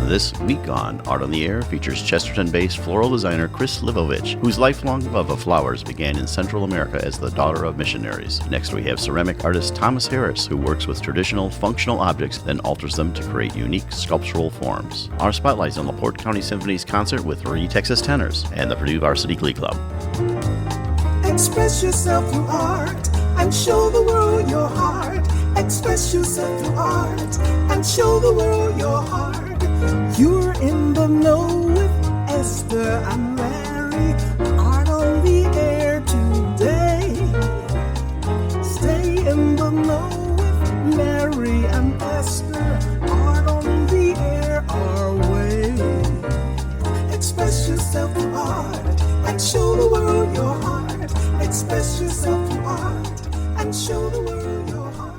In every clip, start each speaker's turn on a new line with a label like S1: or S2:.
S1: This week on Art on the Air features Chesterton-based floral designer Kris Livovich, whose lifelong love of flowers began in Central America as the daughter of missionaries. Next, we have ceramic artist Thomas Harris, who works with traditional, functional objects, then alters them to create unique sculptural forms. Our spotlights on LaPorte County Symphony's concert with Three Texas Tenors and the Purdue Varsity Glee Club.
S2: Express yourself through art and show the world your heart. Express yourself through art and show the world your heart. You're in the know with Esther and Larry. Art on the air today. Stay in the know with Larry and Esther. Art on the air our way. Express yourself through art and show the world your heart. Express yourself through art and show the world your heart.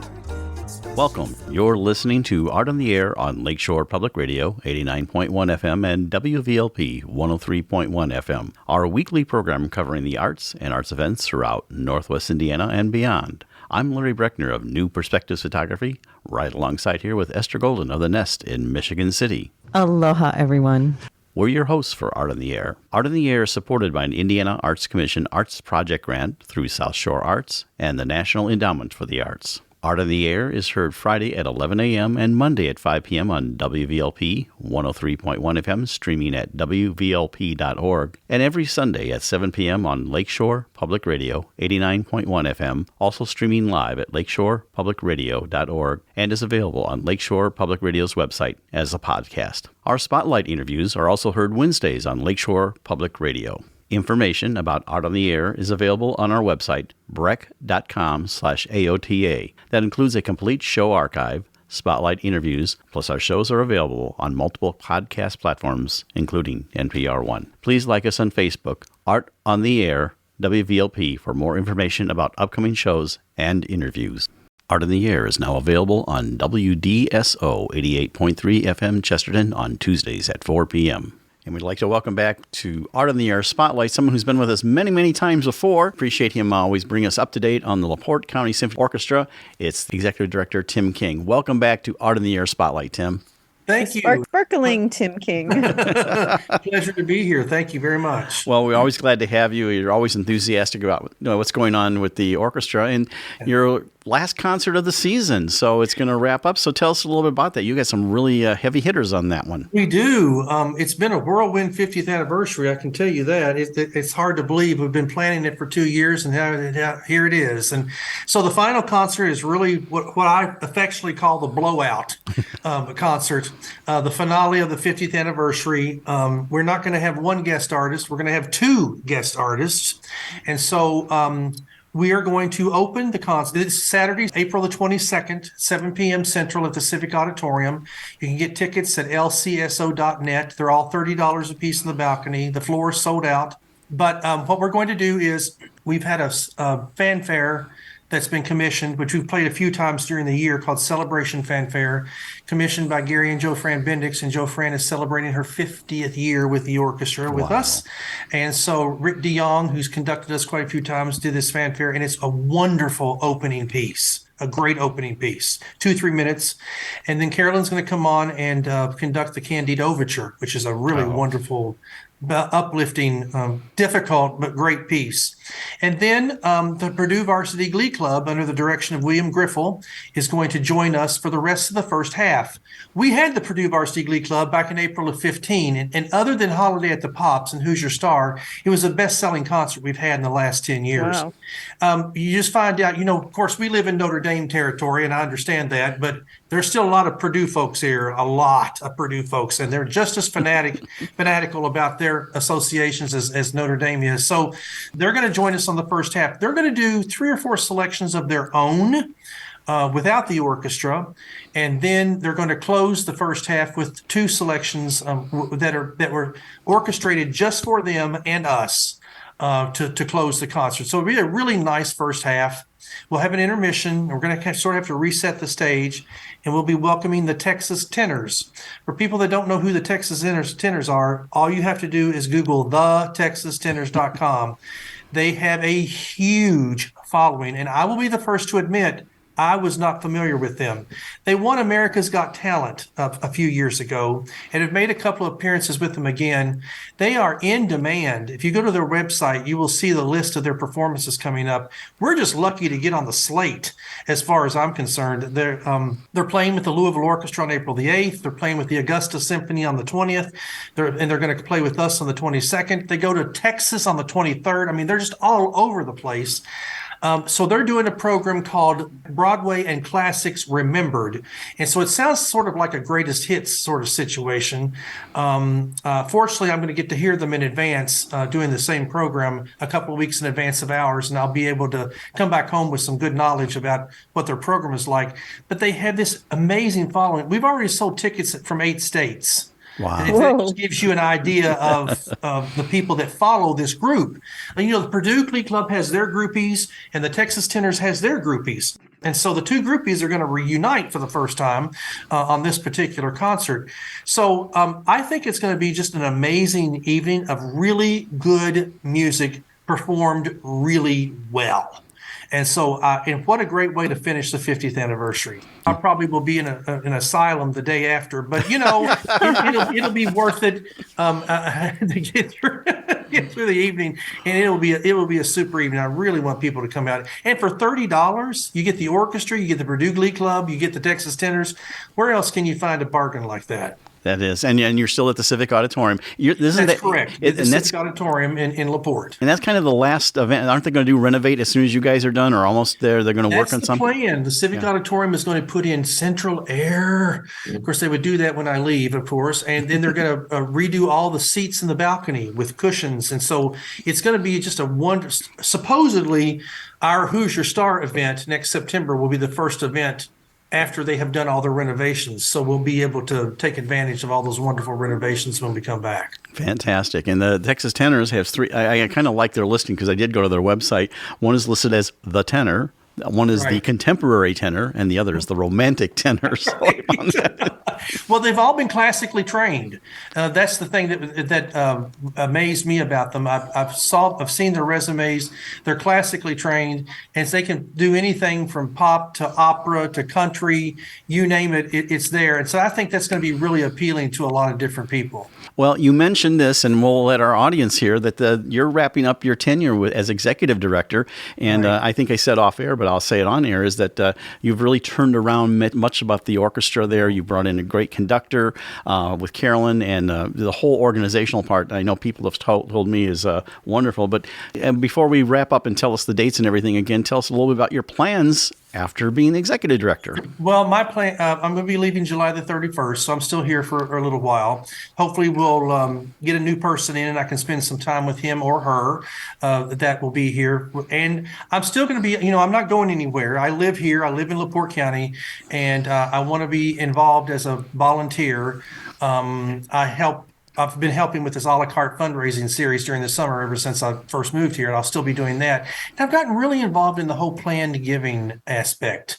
S1: Welcome. You're listening to Art on the Air on Lakeshore Public Radio, 89.1 FM and WVLP 103.1 FM, our weekly program covering the arts and arts events throughout Northwest Indiana and beyond. I'm Larry Breckner of New Perspectives Photography, right alongside here with Esther Golden of The Nest in Michigan City.
S3: Aloha, everyone.
S1: We're your hosts for Art on the Air. Art on the Air is supported by an Indiana Arts Commission Arts Project Grant through South Shore Arts and the National Endowment for the Arts. Art on the Air is heard Friday at 11 a.m. and Monday at 5 p.m. on WVLP 103.1 FM, streaming at wvlp.org, and every Sunday at 7 p.m. on Lakeshore Public Radio 89.1 FM, also streaming live at lakeshorepublicradio.org, and is available on Lakeshore Public Radio's website as a podcast. Our spotlight interviews are also heard Wednesdays on Lakeshore Public Radio. Information about Art on the Air is available on our website, breck.com/AOTA. That includes a complete show archive, spotlight interviews, plus our shows are available on multiple podcast platforms, including NPR One. Please like us on Facebook, Art on the Air, WVLP, for more information about upcoming shows and interviews. Art on the Air is now available on WDSO 88.3 FM Chesterton on Tuesdays at 4 p.m. And we'd like to welcome back to Art on the Air Spotlight, someone who's been with us many, many times before. Appreciate him always bringing us up to date on the LaPorte County Symphony Orchestra. It's Executive Director Tim King. Welcome back to Art on the Air Spotlight, Tim.
S4: Thank you.
S3: Sparkling Tim King.
S4: Pleasure to be here. Thank you very much.
S1: Well, we're always glad to have you. You're always enthusiastic about what's going on with the orchestra and your last concert of the season. So it's going to wrap up. So tell us a little bit about that. You got some really heavy hitters on that one.
S4: We do. It's been a whirlwind 50th anniversary. I can tell you that. It's hard to believe. We've been planning it for 2 years, and here it is. And so the final concert is really what I affectionately call the blowout concert. The finale of the 50th anniversary. We're not going to have one guest artist. We're going to have two guest artists. And so we are going to open the concert. It's Saturday, April the 22nd, 7 p.m. Central at the Civic Auditorium. You can get tickets at lcso.net. They're all $30 a piece in the balcony. The floor is sold out. But what we're going to do is we've had a fanfare that's been commissioned, which we've played a few times during the year, called Celebration Fanfare, commissioned by Gary and Joe Fran Bendix. And Joe Fran is celebrating her 50th year with the orchestra with us. And so Rick DeYoung, who's conducted us quite a few times, did this fanfare, and it's a wonderful opening piece. A great opening piece, 2-3 minutes. And then Carolyn's going to come on and conduct the Candide Overture, which is a really wonderful, uplifting, difficult, but great piece. And then the Purdue Varsity Glee Club, under the direction of William Griffel, is going to join us for the rest of the first half. We had the Purdue Varsity Glee Club back in April of 15, and other than Holiday at the Pops and Who's Your Star, it was the best-selling concert we've had in the last 10 years. Wow. You just find out, of course, we live in Notre Dame territory, and I understand that, but there's still a lot of Purdue folks here, a lot of Purdue folks, and they're just as fanatical about their associations as Notre Dame is. So they're going to join us on the first half. They're going to do 3 or 4 selections of their own without the orchestra, and then they're going to close the first half with 2 selections that were orchestrated just for them and us to close the concert. So it'll be a really nice first half. We'll have an intermission. We're going to sort of have to reset the stage, and we'll be welcoming the Texas Tenors. For people that don't know who the Texas Tenors are, all you have to do is Google thetexastenors.com. They have a huge following, and I will be the first to admit I was not familiar with them. They won America's Got Talent a few years ago and have made a couple of appearances with them again. They are in demand. If you go to their website, you will see the list of their performances coming up. We're just lucky to get on the slate as far as I'm concerned. They're playing with the Louisville Orchestra on April the 8th. They're playing with the Augusta Symphony on the 20th. They're going to play with us on the 22nd. They go to Texas on the 23rd. I mean, they're just all over the place. So they're doing a program called Broadway and Classics Remembered. And so it sounds sort of like a greatest hits sort of situation. Fortunately, I'm going to get to hear them in advance doing the same program a couple of weeks in advance of ours, and I'll be able to come back home with some good knowledge about what their program is like. But they have this amazing following. We've already sold tickets from 8 states.
S1: Wow.
S4: And that just gives you an idea of the people that follow this group. And, the Purdue Glee Club has their groupies, and the Texas Tenors has their groupies. And so the two groupies are going to reunite for the first time on this particular concert. So I think it's going to be just an amazing evening of really good music performed really well. And so, and what a great way to finish the 50th anniversary. I probably will be in an asylum the day after, but it'll be worth it to get through the evening, and it will be a super evening. I really want people to come out. And for $30, you get the orchestra, you get the Purdue Glee Club, you get the Texas Tenors. Where else can you find a bargain like that?
S1: That is, and you're still at the Civic Auditorium.
S4: That's correct. The Civic Auditorium in LaPorte.
S1: And that's kind of the last event. Aren't they going to do renovate as soon as you guys are done, or almost there? They're going to work on something. That's the
S4: plan. The Civic Auditorium is going to put in central air. Of course, they would do that when I leave, of course, and then they're going to redo all the seats in the balcony with cushions, and so it's going to be just a wonder. Supposedly, our Who's Your Star event next September will be the first event after they have done all their renovations. So we'll be able to take advantage of all those wonderful renovations when we come back.
S1: Fantastic. And the Texas Tenors have 3. I kind of like their listing because I did go to their website. One is listed as the tenor. One is the contemporary tenor, and the other is the romantic tenor.
S4: Well, they've all been classically trained. That's the thing that amazed me about them. I've seen their resumes. They're classically trained, and they can do anything from pop to opera to country, you name it, it's there. And so I think that's going to be really appealing to a lot of different people.
S1: Well, you mentioned this, and we'll let our audience hear that you're wrapping up your tenure as executive director. And I think I said off air, but I'll say it on air, is that you've really turned around much about the orchestra there. You brought in a great conductor with Carolyn, and the whole organizational part, I know people have told me is wonderful. But before we wrap up and tell us the dates and everything again, tell us a little bit about your plans after being the executive director.
S4: Well, my plan, I'm going to be leaving July the 31st, so I'm still here for a little while. Hopefully we'll get a new person in and I can spend some time with him or her that will be here. And I'm still going to be, I'm not going anywhere. I live here. I live in LaPorte County, and I want to be involved as a volunteer. I've been helping with this a la carte fundraising series during the summer ever since I first moved here, and I'll still be doing that. And I've gotten really involved in the whole planned giving aspect.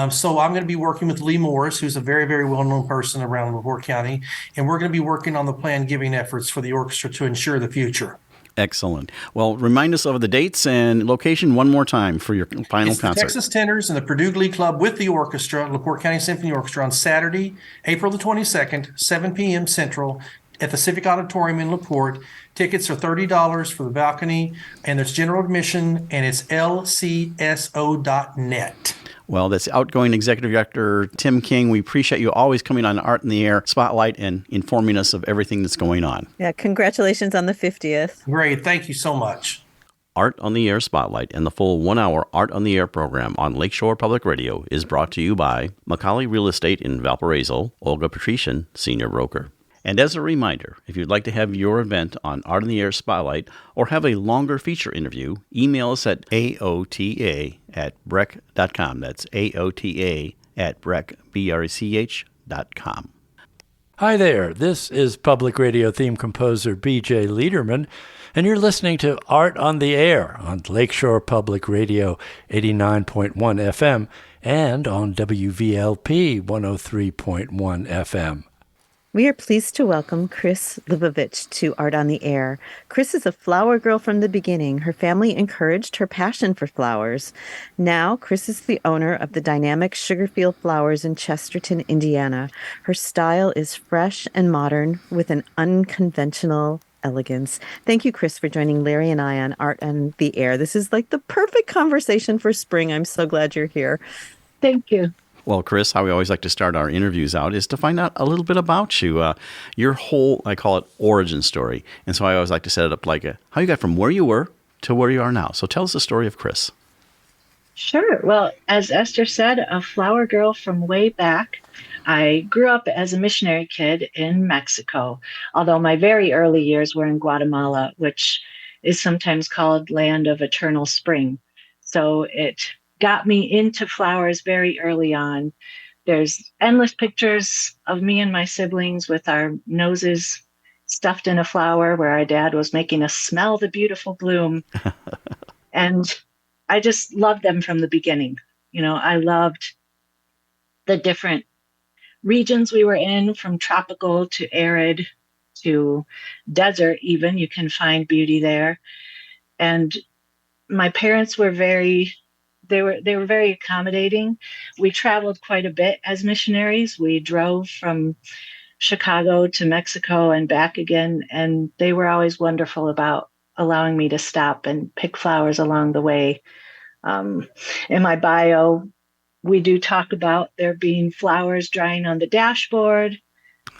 S4: So I'm going to be working with Lee Morris, who's a very, very well-known person around LaPorte County, and we're going to be working on the planned giving efforts for the orchestra to ensure the future.
S1: Excellent. Well, remind us of the dates and location one more time for your final concert.
S4: The Texas Tenors and the Purdue Glee Club with the orchestra, LaPorte County Symphony Orchestra, on Saturday, April the 22nd, 7 p.m. Central, at the Civic Auditorium in LaPorte. Tickets are $30 for the balcony, and there's general admission, and it's lcso.net.
S1: Well, that's outgoing Executive Director Tim King. We appreciate you always coming on Art in the Air Spotlight and informing us of everything that's going on.
S3: Yeah, congratulations on the 50th.
S4: Great. Thank you so much.
S1: Art on the Air Spotlight and the full 1-hour Art on the Air program on Lakeshore Public Radio is brought to you by Macaulay Real Estate in Valparaiso, Olga Patrician, Senior Broker. And as a reminder, if you'd like to have your event on Art on the Air Spotlight or have a longer feature interview, email us at aota@brech.com. That's aota@brech.com.
S5: Hi there, this is Public Radio theme composer B.J. Liederman, and you're listening to Art on the Air on Lakeshore Public Radio 89.1 FM and on WVLP 103.1 FM.
S3: We are pleased to welcome Kris Livovich to Art on the Air. Kris is a flower girl from the beginning. Her family encouraged her passion for flowers. Now, Kris is the owner of the dynamic Sugarfield Flowers in Chesterton, Indiana. Her style is fresh and modern with an unconventional elegance. Thank you, Kris, for joining Larry and I on Art on the Air. This is like the perfect conversation for spring. I'm so glad you're here.
S6: Thank you.
S1: Well, Kris, how we always like to start our interviews out is to find out a little bit about you, your whole, I call it, origin story. And so I always like to set it up like how you got from where you were to where you are now. So tell us the story of Kris.
S6: Sure. Well, as Esther said, a flower girl from way back. I grew up as a missionary kid in Mexico, although my very early years were in Guatemala, which is sometimes called land of eternal spring. So it got me into flowers very early on. There's endless pictures of me and my siblings with our noses stuffed in a flower where our dad was making us smell the beautiful bloom. And I just loved them from the beginning. I loved the different regions we were in, from tropical to arid to desert even. You can find beauty there. And my parents were very accommodating. We traveled quite a bit as missionaries. We drove from Chicago to Mexico and back again, and they were always wonderful about allowing me to stop and pick flowers along the way. In my bio, we do talk about there being flowers drying on the dashboard.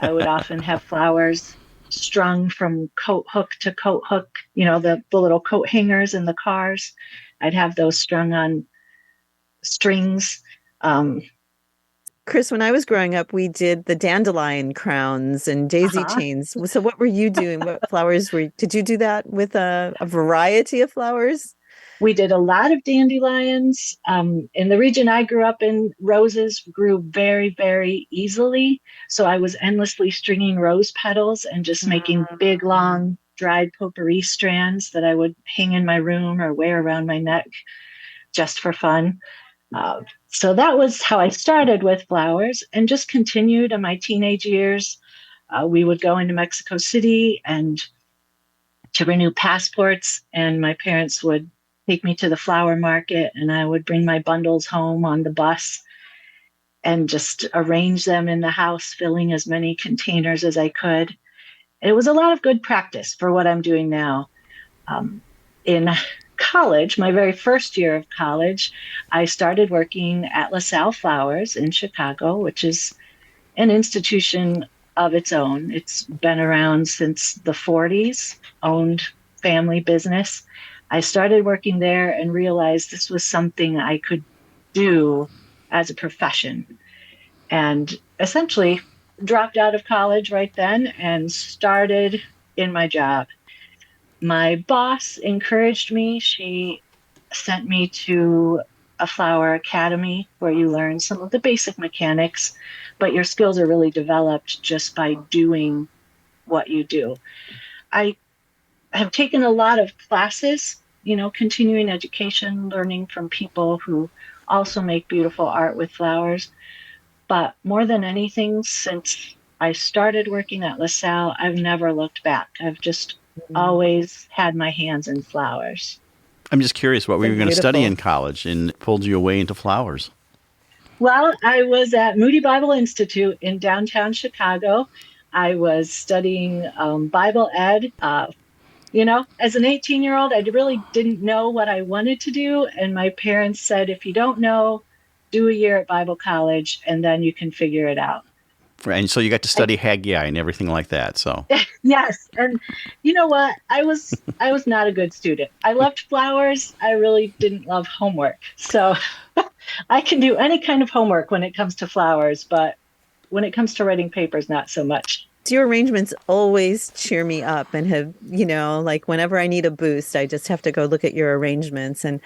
S6: I would often have flowers strung from coat hook to coat hook, the little coat hangers in the cars. I'd have those strung on strings.
S3: Kris, when I was growing up, we did the dandelion crowns and daisy chains. So what were you doing? What flowers did you do that with a variety of flowers?
S6: We did a lot of dandelions. In the region I grew up in, roses grew very, very easily. So I was endlessly stringing rose petals and just making big, long, dried potpourri strands that I would hang in my room or wear around my neck just for fun. So that was how I started with flowers, and just continued in my teenage years. We would go into Mexico City and to renew passports, and my parents would take me to the flower market, and I would bring my bundles home on the bus and just arrange them in the house, filling as many containers as I could. It was a lot of good practice for what I'm doing now. In college, my very first year of college, I started working at LaSalle Flowers in Chicago, which is an institution of its own. It's been around since the 40s, owned family business. I started working there and realized this was something I could do as a profession, and essentially dropped out of college right then and started in my job. My boss encouraged me. She sent me to a flower academy where you learn some of the basic mechanics, but your skills are really developed just by doing what you do. I have taken a lot of classes, continuing education, learning from people who also make beautiful art with flowers. But more than anything, since I started working at LaSalle, I've never looked back. I've just always had my hands in flowers.
S1: I'm just curious what we were going to study in college and pulled you away into flowers.
S6: Well, I was at Moody Bible Institute in downtown Chicago. I was studying Bible ed. As an 18-year-old, I really didn't know what I wanted to do. And my parents said, if you don't know, do a year at Bible college and then you can figure it out.
S1: And so you got to study Haggai and everything like that. So
S6: yes, and you know what? I was not a good student. I loved flowers. I really didn't love homework. So I can do any kind of homework when it comes to flowers, but when it comes to writing papers, not so much.
S3: Your arrangements always cheer me up and have, like whenever I need a boost, I just have to go look at your arrangements. And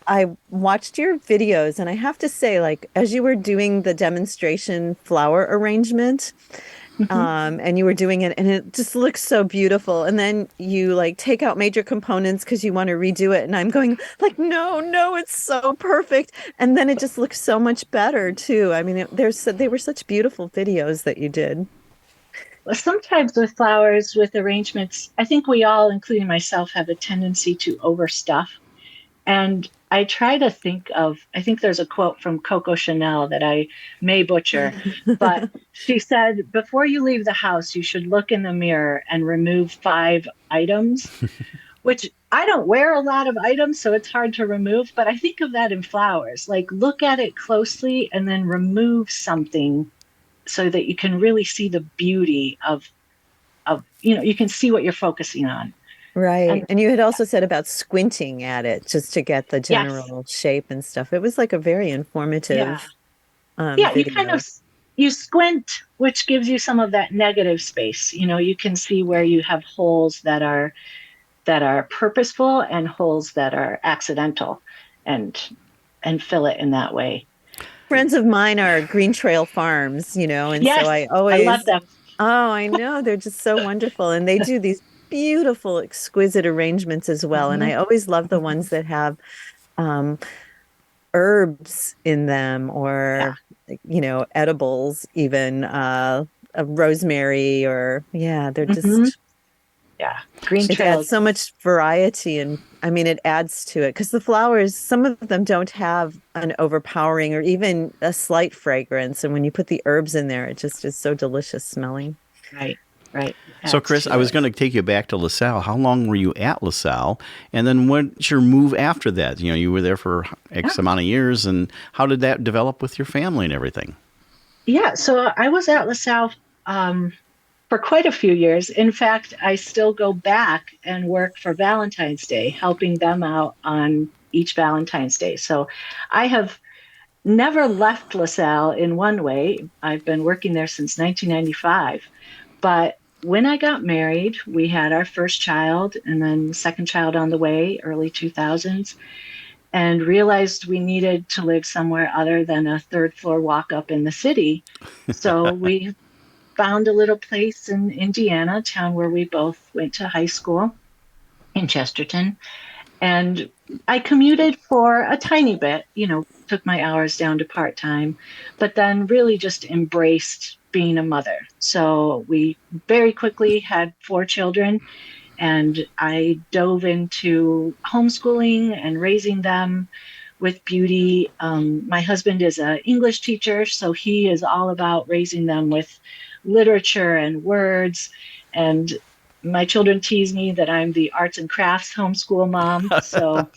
S3: I watched your videos, and I have to say, like, as you were doing the demonstration flower arrangement, and you were doing it, and it just looks so beautiful. And then you like take out major components because you want to redo it. And I'm going like, no, no, it's so perfect. And then it just looks so much better too. I mean, they were such beautiful videos that you did.
S6: Well, sometimes with flowers, with arrangements, I think we all, including myself, have a tendency to overstuff. And I try to I think there's a quote from Coco Chanel that I may butcher, but she said, before you leave the house, you should look in the mirror and remove 5 items, which I don't wear a lot of items, so it's hard to remove. But I think of that in flowers, like look at it closely and then remove something so that you can really see the beauty of, you can see what you're focusing on.
S3: Right. And you had also said about squinting at it just to get the general shape and stuff. It was like a very informative
S6: video.
S3: You
S6: you squint, which gives you some of that negative space. You can see where you have holes that are purposeful and holes that are accidental, and fill it in that way.
S3: Friends of mine are Green Trail Farms, and so I
S6: love them.
S3: Oh, I know. They're just so wonderful. And they do these beautiful, exquisite arrangements as well. And I always love the ones that have herbs in them, or, edibles, even of rosemary, or, they're just.
S6: Yeah. Green
S3: Trail. It adds so much variety, and I mean, it adds to it because the flowers, some of them don't have an overpowering or even a slight fragrance. And when you put the herbs in there, it just is so delicious smelling.
S6: Right.
S1: So, Kris, I was going to take you back to LaSalle. How long were you at LaSalle? And then what's your move after that? You were there for X amount of years. And how did that develop with your family and everything?
S6: Yeah. So I was at LaSalle for quite a few years. In fact, I still go back and work for Valentine's Day, helping them out on each Valentine's Day. So I have never left LaSalle in one way. I've been working there since 1995. But when I got married, we had our first child and then second child on the way, early 2000s, and realized we needed to live somewhere other than a third floor walk up in the city. So we found a little place in Indiana, town where we both went to high school, in Chesterton. And I commuted for a tiny bit, took my hours down to part-time, but then really just embraced being a mother. So we very quickly had 4 children, and I dove into homeschooling and raising them with beauty. My husband is an English teacher, so he is all about raising them with literature and words. And my children tease me that I'm the arts and crafts homeschool mom. So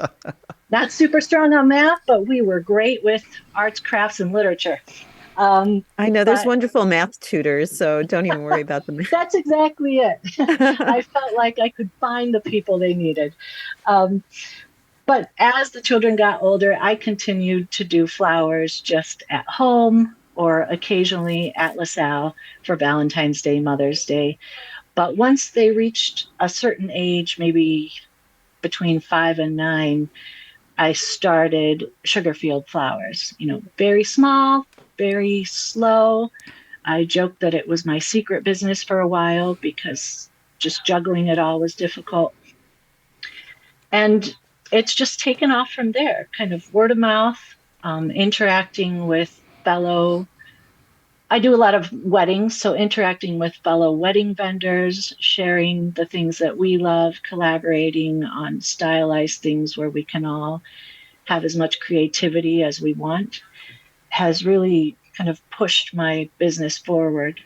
S6: not super strong on math, but we were great with arts, crafts, and literature.
S3: I know there's wonderful math tutors, so don't even worry about them.
S6: That's exactly it. I felt like I could find the people they needed. But as the children got older, I continued to do flowers just at home or occasionally at LaSalle for Valentine's Day, Mother's Day. But once they reached a certain age, maybe between 5 and 9, I started Sugarfield Flowers, very small, very slow. I joked that it was my secret business for a while because just juggling it all was difficult. And it's just taken off from there, kind of word of mouth, interacting with I do a lot of weddings, so interacting with fellow wedding vendors, sharing the things that we love, collaborating on stylized things where we can all have as much creativity as we want, has really kind of pushed my business forward.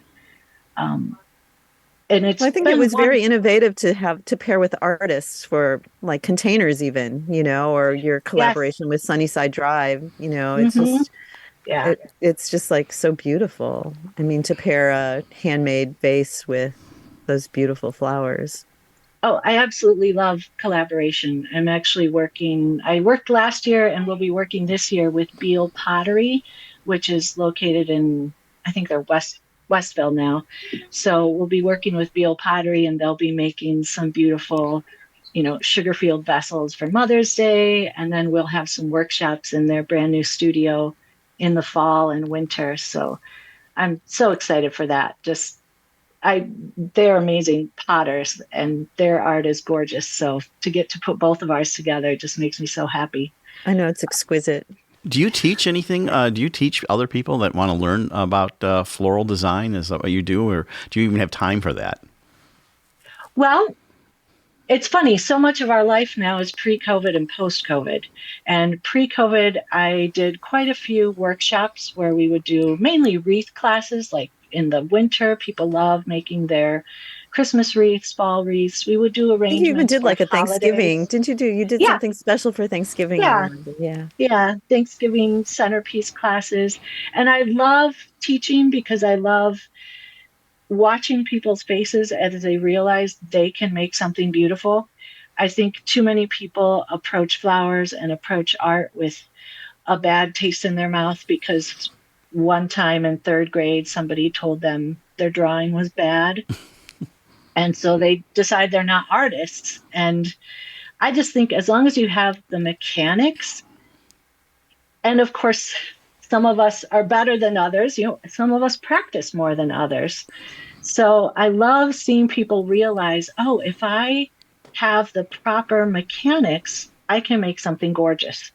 S6: And
S3: I think it was very innovative to pair with artists for like containers even, or your collaboration with Sunnyside Drive, it's just... Yeah, it's just like so beautiful. I mean, to pair a handmade vase with those beautiful flowers.
S6: Oh, I absolutely love collaboration. I'm actually I worked last year and will be working this year with Beal Pottery, which is located in, I think they're Westville now. So we'll be working with Beal Pottery, and they'll be making some beautiful, Sugarfield vessels for Mother's Day. And then we'll have some workshops in their brand new studio in the fall and winter. So I'm so excited for that. Just they're amazing potters, and their art is gorgeous. So to get to put both of ours together just makes me so happy.
S3: I know, it's exquisite.
S1: Do you teach anything? Do you teach other people that want to learn about floral design? Is that what you do, or do you even have time for that?
S6: Well, it's funny. So much of our life now is pre-COVID and post-COVID. And pre-COVID, I did quite a few workshops where we would do mainly wreath classes. Like in the winter, people love making their Christmas wreaths, fall wreaths. We would do arrangements.
S3: You even did like a Thanksgiving.
S6: Holidays.
S3: Didn't you do? You did something special for Thanksgiving.
S6: Yeah.
S3: Yeah.
S6: Thanksgiving centerpiece classes. And I love teaching because I love watching people's faces as they realize they can make something beautiful. I think too many people approach flowers and approach art with a bad taste in their mouth because one time in third grade, somebody told them their drawing was bad. And so they decide they're not artists. And I just think as long as you have the mechanics, and of course, some of us are better than others, some of us practice more than others. So I love seeing people realize, oh, if I have the proper mechanics, I can make something gorgeous.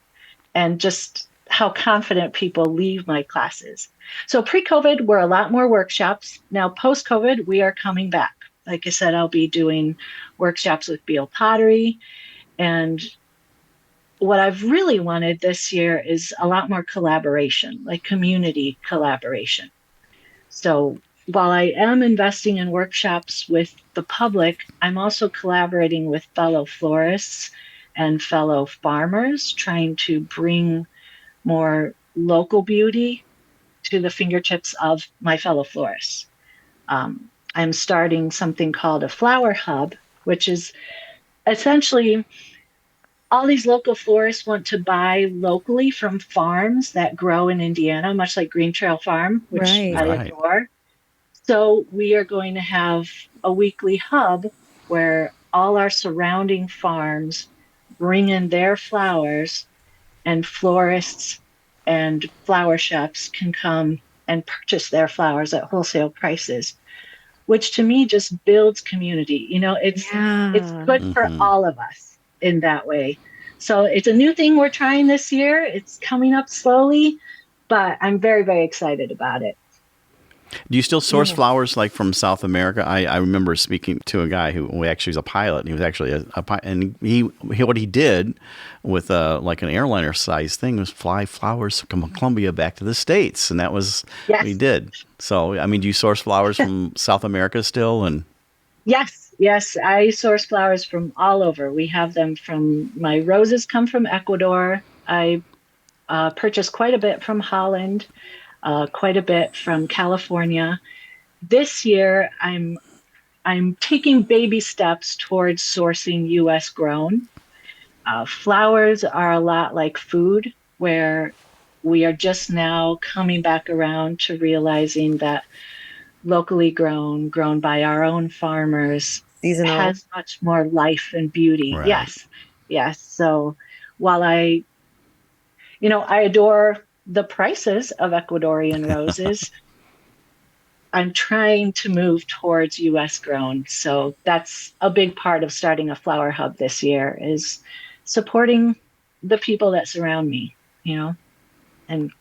S6: And just how confident people leave my classes. So pre-COVID, we're a lot more workshops. Now, post-COVID, we are coming back. Like I said, I'll be doing workshops with Beal Pottery. And what I've really wanted this year is a lot more collaboration, like community collaboration. So while I am investing in workshops with the public, I'm also collaborating with fellow florists and fellow farmers, trying to bring more local beauty to the fingertips of my fellow florists. I'm starting something called a flower hub, which is essentially all these local florists want to buy locally from farms that grow in Indiana, much like Green Trail Farm, which I adore. So we are going to have a weekly hub where all our surrounding farms bring in their flowers, and florists and flower shops can come and purchase their flowers at wholesale prices, which to me just builds community. It's good for all of us in that way. So it's a new thing we're trying this year. It's coming up slowly, but I'm very, very excited about it.
S1: Do you still source flowers like from South America? I remember speaking to a guy who actually was a pilot. And he was actually a pilot, and he what he did with like an airliner size thing was fly flowers from Colombia back to the States, and that was what he did. So, I mean, do you source flowers from South America still? And
S6: Yes, I source flowers from all over. We have them from, my roses come from Ecuador. I purchase quite a bit from Holland. Quite a bit from California. This year, I'm taking baby steps towards sourcing U.S. grown. Flowers are a lot like food, where we are just now coming back around to realizing that locally grown by our own farmers,
S3: seasonal,
S6: has much more life and beauty.
S1: Right.
S6: Yes. So while I adore the prices of Ecuadorian roses, I'm trying to move towards U.S. grown. So that's a big part of starting a flower hub this year, is supporting the people that surround me, and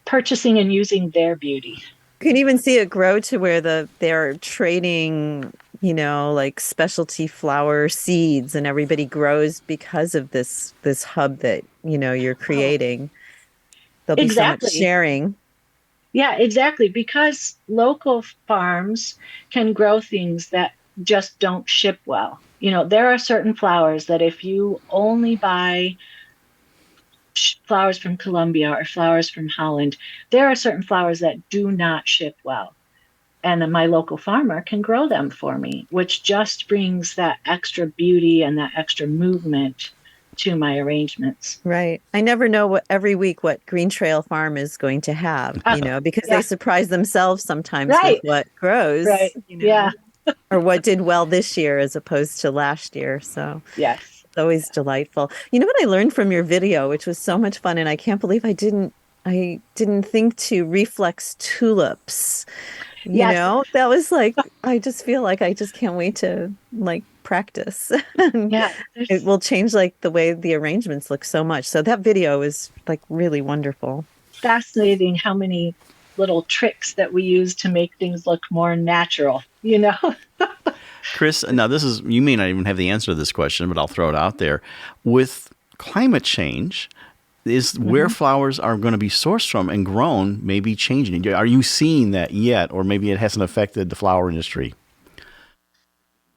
S6: purchasing and using their beauty.
S3: You can even see it grow to where they're trading, like specialty flower seeds, and everybody grows because of this hub that, you're creating. There'll be so much sharing.
S6: Yeah, exactly. Because local farms can grow things that just don't ship well. There are certain flowers that if you only buy flowers from Colombia or flowers from Holland, there are certain flowers that do not ship well. And my local farmer can grow them for me, which just brings that extra beauty and that extra movement to my arrangements.
S3: Right. I never know every week what Green Trail Farm is going to have, because they surprise themselves sometimes with what grows.
S6: Right. Yeah.
S3: Or what did well this year as opposed to last year. So
S6: yes.
S3: It's always delightful. You know what I learned from your video, which was so much fun, and I can't believe I didn't think to reflex tulips.
S6: Yes.
S3: That was like, I just feel like I just can't wait to like practice. And
S6: Yeah.
S3: it will change like the way the arrangements look so much. So that video is like really wonderful.
S6: Fascinating how many little tricks that we use to make things look more natural,
S1: Kris, now you may not even have the answer to this question, but I'll throw it out there. With climate change, is where flowers are going to be sourced from and grown maybe changing? Are you seeing that yet, or maybe it hasn't affected the flower industry?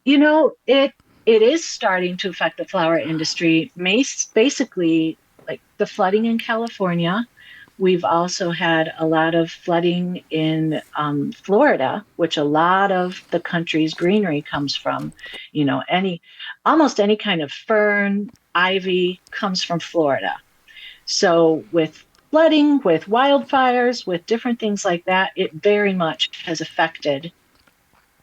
S6: It is starting to affect the flower industry. Basically, like the flooding in California. We've also had a lot of flooding in Florida, which a lot of the country's greenery comes from. Almost any kind of fern, ivy comes from Florida. So with flooding, with wildfires, with different things like that, it very much has affected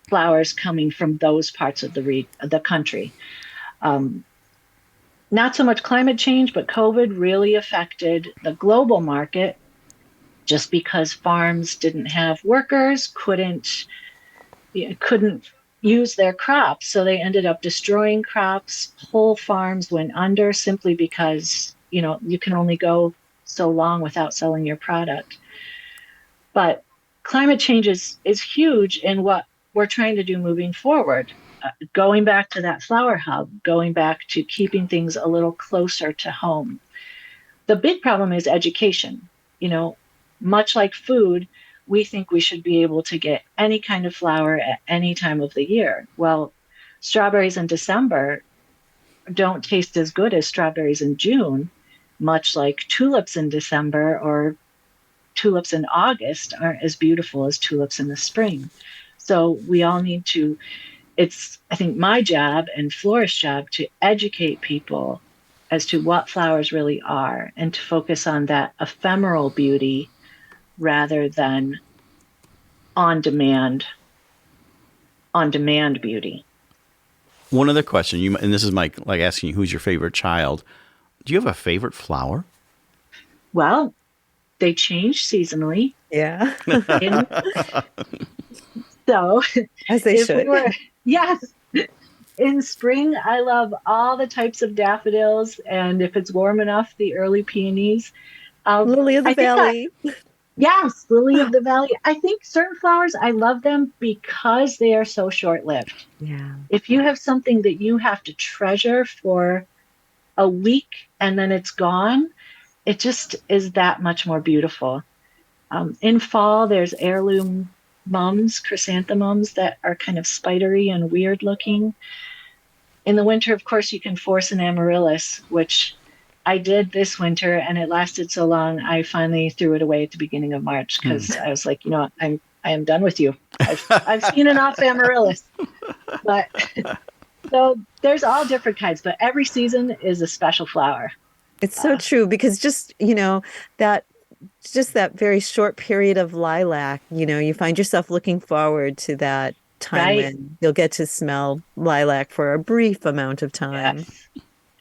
S6: flowers coming from those parts of the country. Not so much climate change, but COVID really affected the global market just because farms didn't have workers, couldn't use their crops. So they ended up destroying crops. Whole farms went under simply because, you can only go so long without selling your product. But climate change is huge in what we're trying to do moving forward. Going back to that flower hub, going back to keeping things a little closer to home. The big problem is education. Much like food, we think we should be able to get any kind of flower at any time of the year. Well, strawberries in December don't taste as good as strawberries in June, much like tulips in December or tulips in August aren't as beautiful as tulips in the spring. So we all need to, it's, I think, my job and florist's job to educate people as to what flowers really are and to focus on that ephemeral beauty rather than on-demand beauty.
S1: One other question, and this is like asking you, who's your favorite child? Do you have a favorite flower?
S6: Well, they change seasonally.
S3: Yeah.
S6: So,
S3: as they should.
S6: Yes. In spring, I love all the types of daffodils. And if it's warm enough, the early peonies.
S3: Lily of the Valley.
S6: Yes, lily of the valley. I think certain flowers, I love them because they are so short-lived.
S3: Yeah.
S6: If you have something that you have to treasure for a week and then it's gone, it just is that much more beautiful. In fall, there's heirloom mums, chrysanthemums that are kind of spidery and weird looking. In the winter, of course, you can force an amaryllis, which I did this winter, and it lasted so long, I finally threw it away at the beginning of March because I was like, I am done with you. I've seen enough amaryllis. But so there's all different kinds, but every season is a special flower.
S3: It's so true because just, that very short period of lilac, you find yourself looking forward to that time when you'll get to smell lilac for a brief amount of time.
S6: Yes.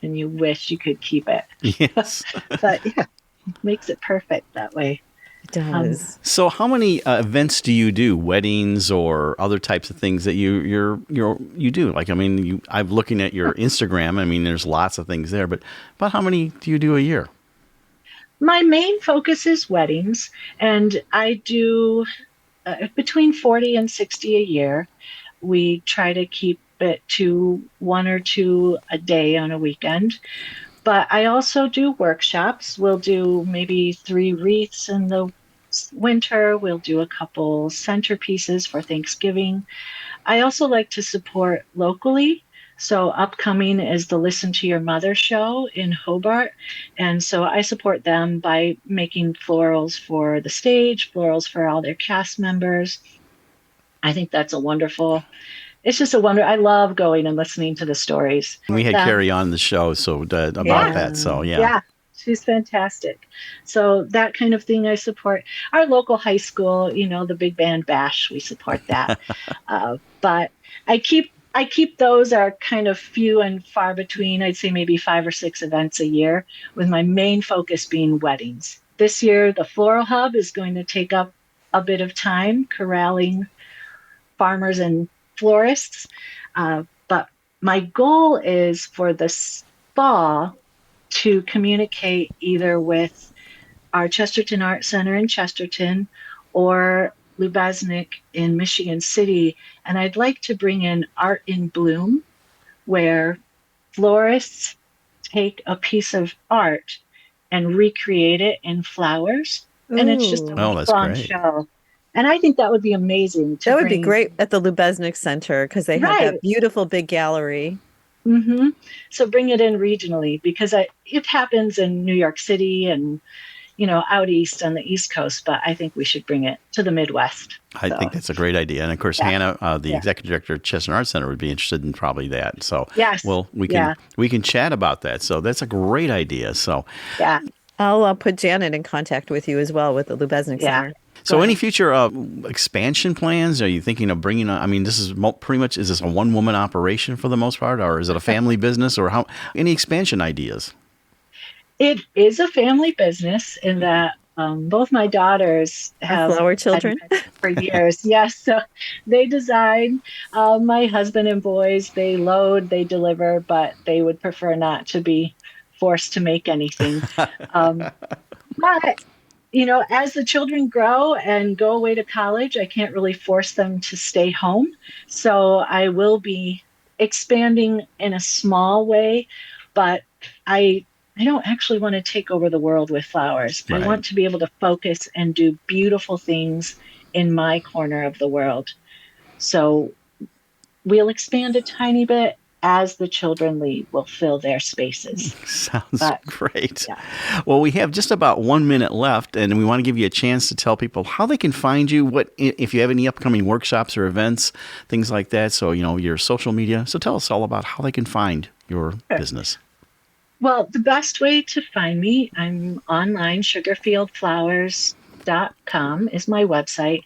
S6: And you wish you could keep it.
S1: Yes.
S6: But yeah, it makes it perfect that way.
S3: It does.
S1: So how many events do you do? Weddings or other types of things that you do? Like, I'm looking at your Instagram. There's lots of things there, but about how many do you do a year?
S6: My main focus is weddings, and I do between 40 and 60 a year. We try to keep it to 1 or 2 a day on a weekend. But I also do workshops. We'll do maybe 3 wreaths in the winter. We'll do a couple centerpieces for Thanksgiving. I also like to support locally. So upcoming is the Listen to Your Mother show in Hobart. And so I support them by making florals for the stage, florals for all their cast members. I think that's it's just a wonder. I love going and listening to the stories.
S1: We had Carrie on the show about that. So, yeah.
S6: Yeah, she's fantastic. So that kind of thing I support. Our local high school, the big band bash, we support that. But I keep those are kind of few and far between. I'd say maybe 5 or 6 events a year, with my main focus being weddings. This year, the Floral Hub is going to take up a bit of time corralling farmers and florists. But my goal is for this fall to communicate either with our Chesterton Art Center in Chesterton or Lubeznik in Michigan City. And I'd like to bring in Art in Bloom, where florists take a piece of art and recreate it in flowers. And it's just a
S1: Oh, that's
S6: fun
S1: great.
S6: show. And I think that would be amazing.
S3: That would be great at the Lubeznik Center because they have that beautiful big gallery.
S6: Mm-hmm. So bring it in regionally, because it happens in New York City and, out east on the East Coast, but I think we should bring it to the Midwest.
S1: I think that's a great idea. And of course, Hannah, the executive director of Chesterton Art Center, would be interested in probably that. So,
S6: yes.
S1: Well, we can chat about that. So that's a great idea. So,
S6: yeah.
S3: I'll put Janet in contact with you as well with the Lubeznik Center.
S1: So any future expansion plans? Are you thinking of bringing on, I mean, this is pretty much, is this a one-woman operation for the most part, or is it a family business, or any expansion ideas?
S6: It is a family business in that both my daughters have
S3: flower children
S6: for years. Yes. So they design. My husband and boys, they load, they deliver, but they would prefer not to be forced to make anything. But as the children grow and go away to college, I can't really force them to stay home. So I will be expanding in a small way, but I don't actually want to take over the world with flowers. Right. I want to be able to focus and do beautiful things in my corner of the world. So we'll expand a tiny bit. As the children leave, we'll fill their spaces.
S1: Sounds great. Yeah. Well, we have just about 1 minute left, and we want to give you a chance to tell people how they can find you, what if you have any upcoming workshops or events, things like that. So, your social media. So tell us all about how they can find your business.
S6: Well, the best way to find me, I'm online, sugarfieldflowers.com is my website.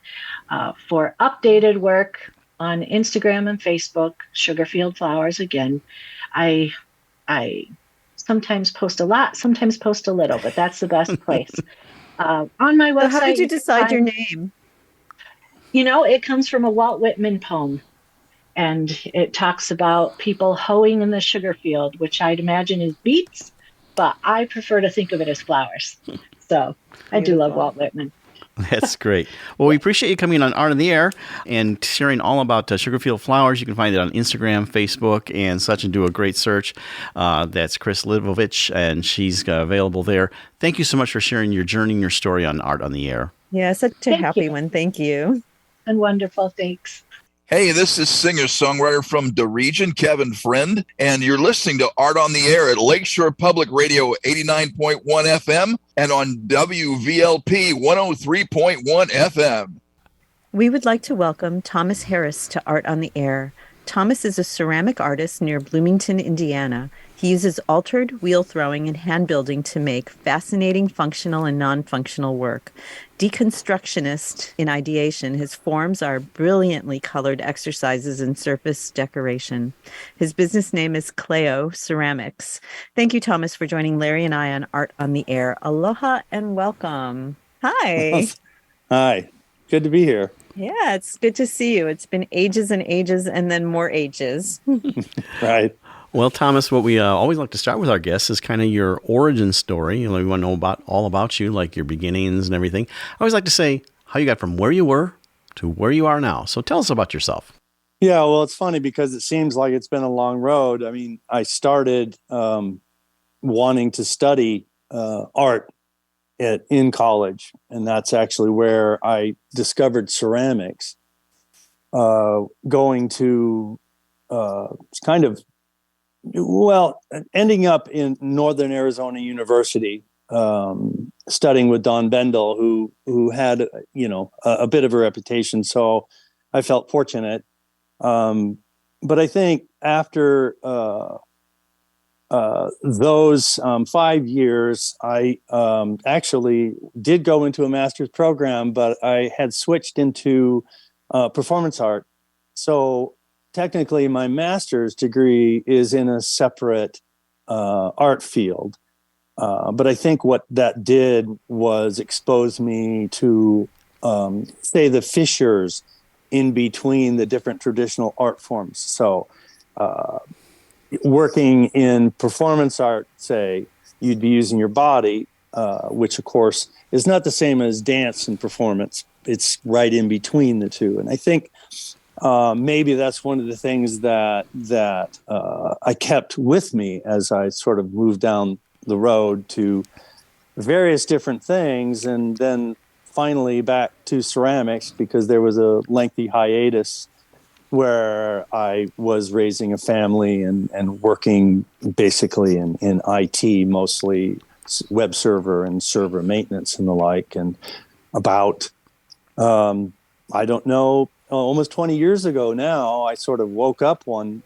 S6: For updated work on Instagram and Facebook, Sugarfield Flowers again. I sometimes post a lot, sometimes post a little, but that's the best place. On my website.
S3: So how did you decide your name?
S6: It comes from a Walt Whitman poem. And it talks about people hoeing in the sugar field, which I'd imagine is beets, but I prefer to think of it as flowers. So I do love Walt Whitman.
S1: That's great. Well, we appreciate you coming on Art in the Air and sharing all about Sugarfield Flowers. You can find it on Instagram, Facebook, and such, and do a great search. That's Kris Livovich, and she's available there. Thank you so much for sharing your journey and your story on Art on the Air.
S3: Yeah, such a happy one. Thank you.
S6: And wonderful. Thanks.
S7: Hey, this is singer-songwriter from the region, Kevin Friend, and you're listening to Art on the Air at Lakeshore Public Radio 89.1 FM and on WVLP 103.1 FM.
S3: We would like to welcome Thomas Harris to Art on the Air. Thomas is a ceramic artist near Bloomington, Indiana. He uses altered, wheel throwing, and hand building to make fascinating functional and non-functional work. Deconstructionist in ideation, his forms are brilliantly colored exercises in surface decoration. His business name is Cleo Ceramics. Thank you, Thomas, for joining Larry and I on Art on the Air. Aloha and welcome. Hi.
S8: Hi. Good to be here.
S3: Yeah, it's good to see you. It's been ages and ages and then more ages.
S8: Right.
S1: Well, Thomas, what we always like to start with our guests is kind of your origin story. We want to know all about you, like your beginnings and everything. I always like to say how you got from where you were to where you are now. So tell us about yourself.
S8: Yeah, well, it's funny because it seems like it's been a long road. I mean, I started wanting to study art in college, and that's actually where I discovered ceramics. Going to ending up in Northern Arizona University, studying with Don Bendel, who had a bit of a reputation. So I felt fortunate. But I think after those 5 years, I actually did go into a master's program, but I had switched into performance art. So technically, my master's degree is in a separate art field. But I think what that did was expose me to, say, the fissures in between the different traditional art forms. So working in performance art, say, you'd be using your body, which of course is not the same as dance and performance. It's right in between the two. And I think maybe that's one of the things that I kept with me as I sort of moved down the road to various different things, and then finally back to ceramics, because there was a lengthy hiatus where I was raising a family and working basically in IT, mostly web server and server maintenance and the like. And about, I don't know, almost 20 years ago now, I sort of woke up one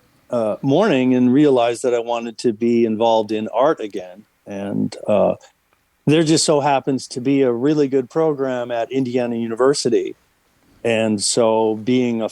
S8: morning and realized that I wanted to be involved in art again. And there just so happens to be a really good program at Indiana University. And so being a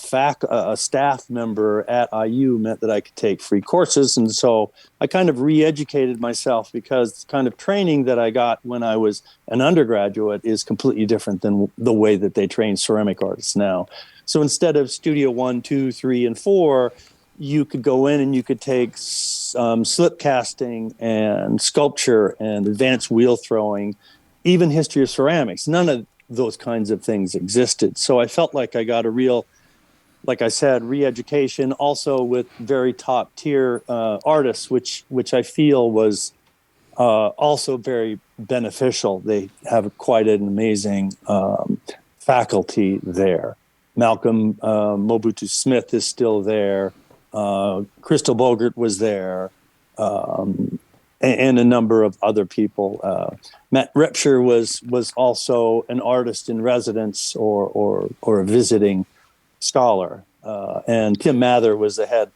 S8: staff member at IU meant that I could take free courses. And so I kind of re-educated myself, because the kind of training that I got when I was an undergraduate is completely different than the way that they train ceramic artists now. So instead of Studio 1, 2, 3, and 4, you could go in and you could take slip casting and sculpture and advanced wheel throwing, even history of ceramics. None of those kinds of things existed. So I felt like I got a real, like I said, re-education, also with very top tier artists, which I feel was also very beneficial. They have quite an amazing faculty there. Malcolm Mobutu Smith is still there. Crystal Bogert was there, and a number of other people. Matt Repsher was also an artist in residence or a visiting scholar, and Tim Mather was the head.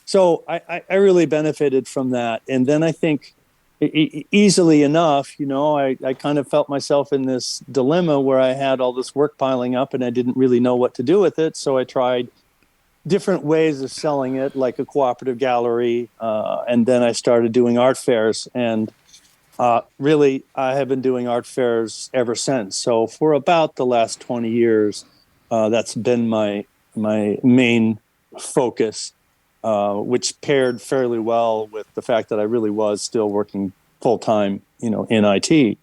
S8: So I really benefited from that. And then I think easily enough, I kind of felt myself in this dilemma where I had all this work piling up and I didn't really know what to do with it. So I tried different ways of selling it, like a cooperative gallery. And then I started doing art fairs, and really I have been doing art fairs ever since. So for about the last 20 years, that's been my main focus, which paired fairly well with the fact that I really was still working full time, in IT.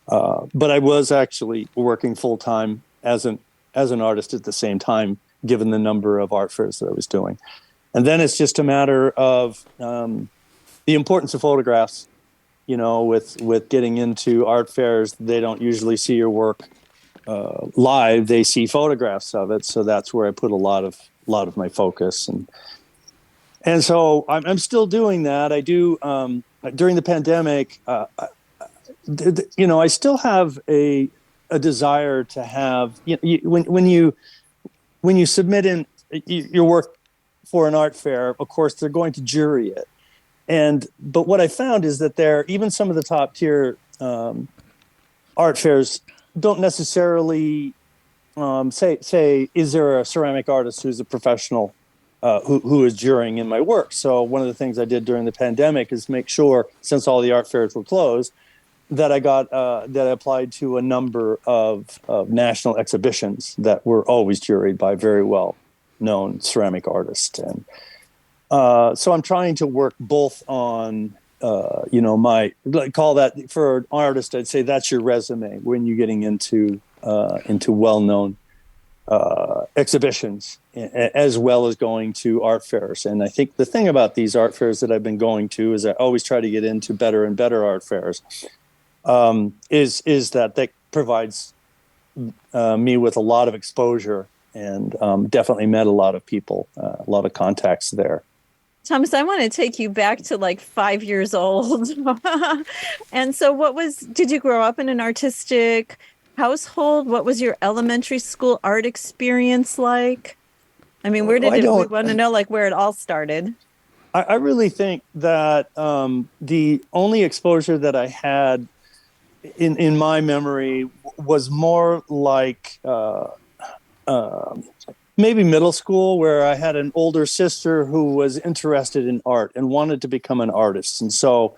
S8: But I was actually working full time as an artist at the same time, given the number of art fairs that I was doing. And then it's just a matter of the importance of photographs. With getting into art fairs, they don't usually see your work live; they see photographs of it. So that's where I put a lot of my focus, and so I'm still doing that. I do during the pandemic. I still have a desire to have when you submit in your work for an art fair. Of course, they're going to jury it. But what I found is that even some of the top tier art fairs don't necessarily say, is there a ceramic artist who's a professional who is jurying in my work? So one of the things I did during the pandemic is make sure, since all the art fairs were closed, that I applied to a number of national exhibitions that were always juried by very well known ceramic artists. And so I'm trying to work both on, call that for an artist, I'd say that's your resume when you're getting into well-known exhibitions, as well as going to art fairs. And I think the thing about these art fairs that I've been going to is I always try to get into better and better art fairs, is that provides me with a lot of exposure, and definitely met a lot of people, a lot of contacts there.
S3: Thomas, I want to take you back to like 5 years old. And so did you grow up in an artistic household? What was your elementary school art experience like? I mean, we want to know where it all started.
S8: I really think that the only exposure that I had in my memory was more like maybe middle school, where I had an older sister who was interested in art and wanted to become an artist. And so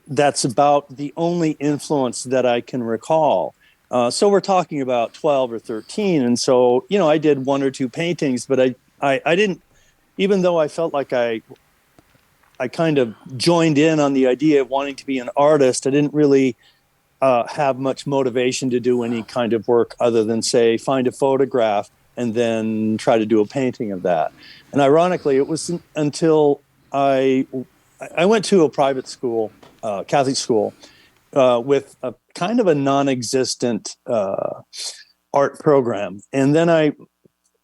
S8: that's about the only influence that I can recall. So we're talking about 12 or 13. And so, I did one or two paintings, but I didn't, even though I felt like I kind of joined in on the idea of wanting to be an artist, I didn't really have much motivation to do any kind of work other than, say, find a photograph and then try to do a painting of that. And ironically, it was until I went to a private school, Catholic school, with a kind of a non-existent art program. And then I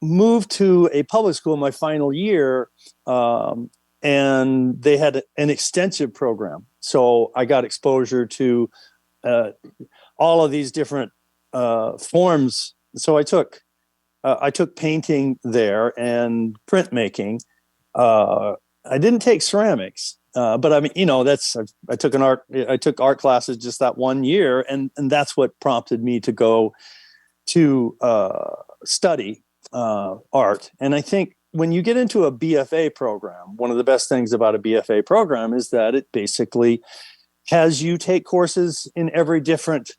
S8: moved to a public school my final year, and they had an extensive program. So I got exposure to all of these different forms. So I took painting there and printmaking. I didn't take ceramics, but I mean, I took art classes just that one year, and that's what prompted me to go to study art. And I think when you get into a BFA program, one of the best things about a BFA program is that it basically has you take courses in every different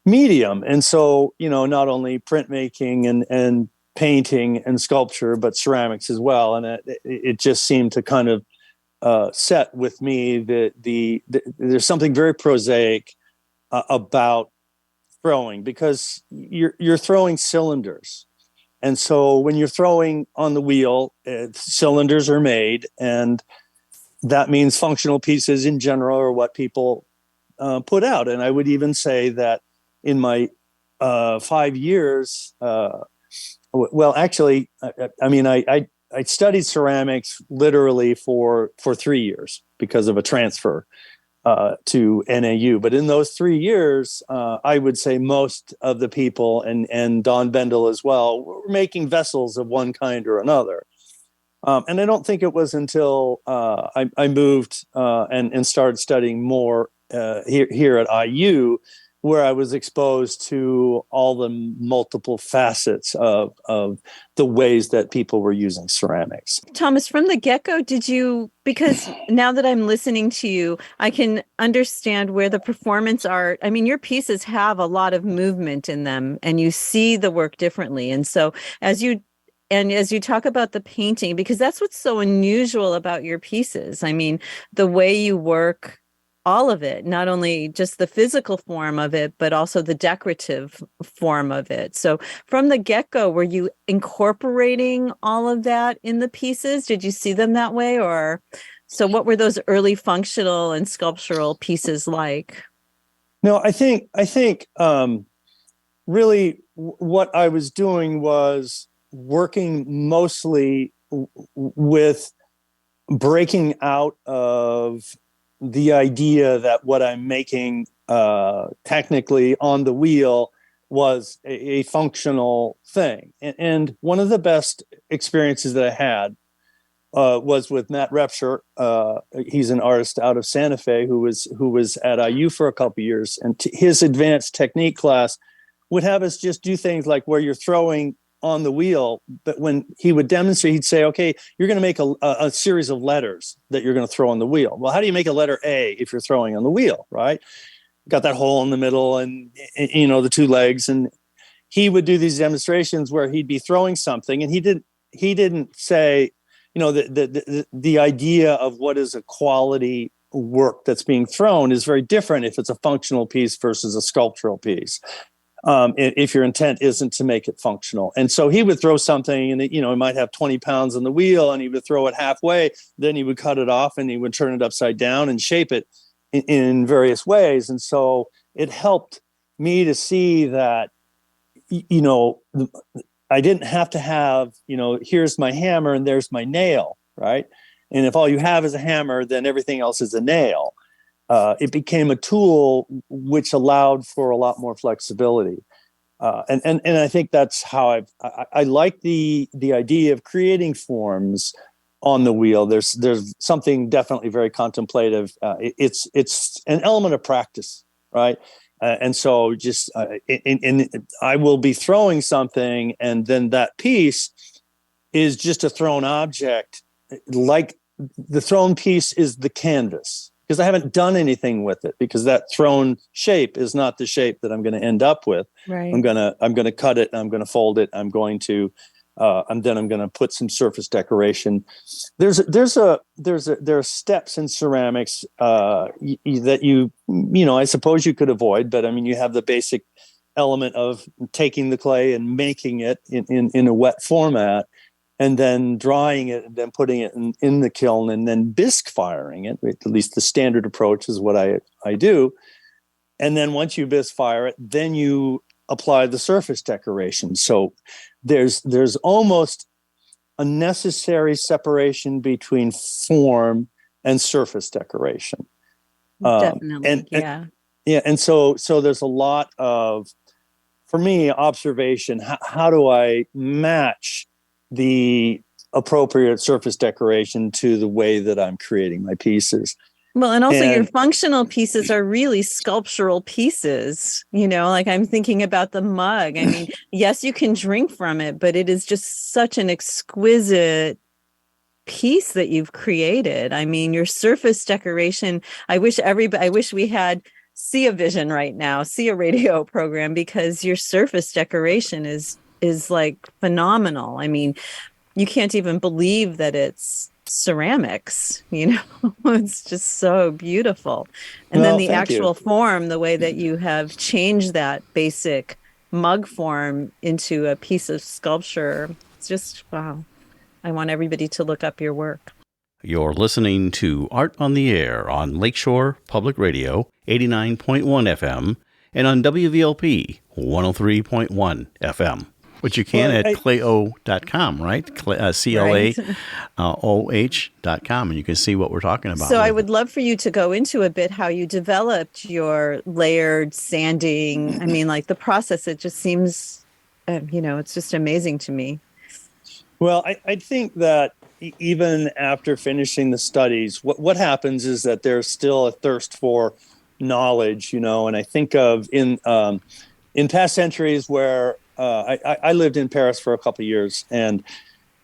S8: medium. And so, not only printmaking and painting and sculpture, but ceramics as well. And it just seemed to kind of set with me that there's something very prosaic about throwing, because you're throwing cylinders. And so when you're throwing on the wheel, cylinders are made, and that means functional pieces in general are what people put out. And I would even say that in my 5 years, well, actually, I studied ceramics literally for 3 years because of a transfer to NAU. But in those 3 years, I would say most of the people, and Don Bendel as well, were making vessels of one kind or another. And I don't think it was until I moved and started studying more here at IU, where I was exposed to all the multiple facets of the ways that people were using ceramics.
S3: Thomas, from the get-go, because now that I'm listening to you, I can understand where the performance art, I mean, your pieces have a lot of movement in them, and you see the work differently. And so as you talk about the painting, because that's what's so unusual about your pieces. I mean, the way you work, all of it, not only just the physical form of it, but also the decorative form of it. So from the get-go, were you incorporating all of that in the pieces? Did you see them that way? Or so what were those early functional and sculptural pieces like?
S8: No, I think really what I was doing was working mostly with breaking out of the idea that what I'm making technically on the wheel was a functional thing. And one of the best experiences that I had was with Matt Repsher. He's an artist out of Santa Fe who was at IU for a couple of years. And his advanced technique class would have us just do things like where you're throwing on the wheel, but when he would demonstrate, he'd say, okay, you're going to make a series of letters that you're going to throw on the wheel. Well, how do you make a letter A if you're throwing on the wheel, right? Got that hole in the middle and, the two legs. And he would do these demonstrations where he'd be throwing something, and he didn't say, the idea of what is a quality work that's being thrown is very different if it's a functional piece versus a sculptural piece. If your intent isn't to make it functional. And so he would throw something, and it might have 20 pounds on the wheel, and he would throw it halfway, then he would cut it off and he would turn it upside down and shape it in various ways. And so it helped me to see that, I didn't have to have, here's my hammer and there's my nail, right? And if all you have is a hammer, then everything else is a nail. It became a tool which allowed for a lot more flexibility. And I think that's how I like the idea of creating forms on the wheel. There's something definitely very contemplative. It's an element of practice, right? And so just I will be throwing something, and then that piece is just a thrown object. Like the thrown piece is the canvas. because I haven't done anything with it, because that thrown shape is not the shape that I'm going to end up with.
S3: Right.
S8: I'm gonna cut it. I'm going to fold it. I'm going to put some surface decoration. There are steps in ceramics that I suppose you could avoid, but I mean, you have the basic element of taking the clay and making it in a wet format, and then drying it, and then putting it in the kiln, and then bisque firing it. At least the standard approach is what I do. And then once you bisque fire it, then you apply the surface decoration. So there's almost a necessary separation between form and surface decoration.
S3: Definitely,
S8: And so there's a lot of, for me, observation. How do I match the appropriate surface decoration to the way that I'm creating my pieces?
S3: Well, and also your functional pieces are really sculptural pieces, like I'm thinking about the mug. I mean, yes, you can drink from it, but it is just such an exquisite piece that you've created. I mean, your surface decoration, I wish we had See a Vision right now, see a radio program, because your surface decoration is like phenomenal. I mean, you can't even believe that it's ceramics, it's just so beautiful. And then the actual form, the way that you have changed that basic mug form into a piece of sculpture, it's just, wow. I want everybody to look up your work.
S1: You're listening to Art on the Air on Lakeshore Public Radio 89.1 FM and on WVLP 103.1 FM. Which you can at clayo.com, right? CLAOH.com, and you can see what we're talking about.
S3: So I would love for you to go into a bit how you developed your layered sanding. I mean, like the process, it just seems, it's just amazing to me.
S8: Well, I think that even after finishing the studies, what happens is that there's still a thirst for knowledge, and I think of in past centuries where I lived in Paris for a couple of years and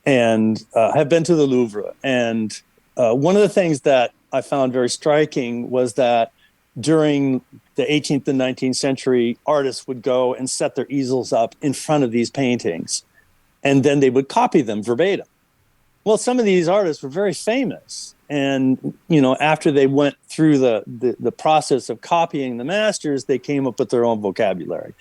S8: have been to the Louvre. And one of the things that I found very striking was that during the 18th and 19th century, artists would go and set their easels up in front of these paintings, and then they would copy them verbatim. Well, some of these artists were very famous. And, after they went through the process of copying the masters, they came up with their own vocabulary.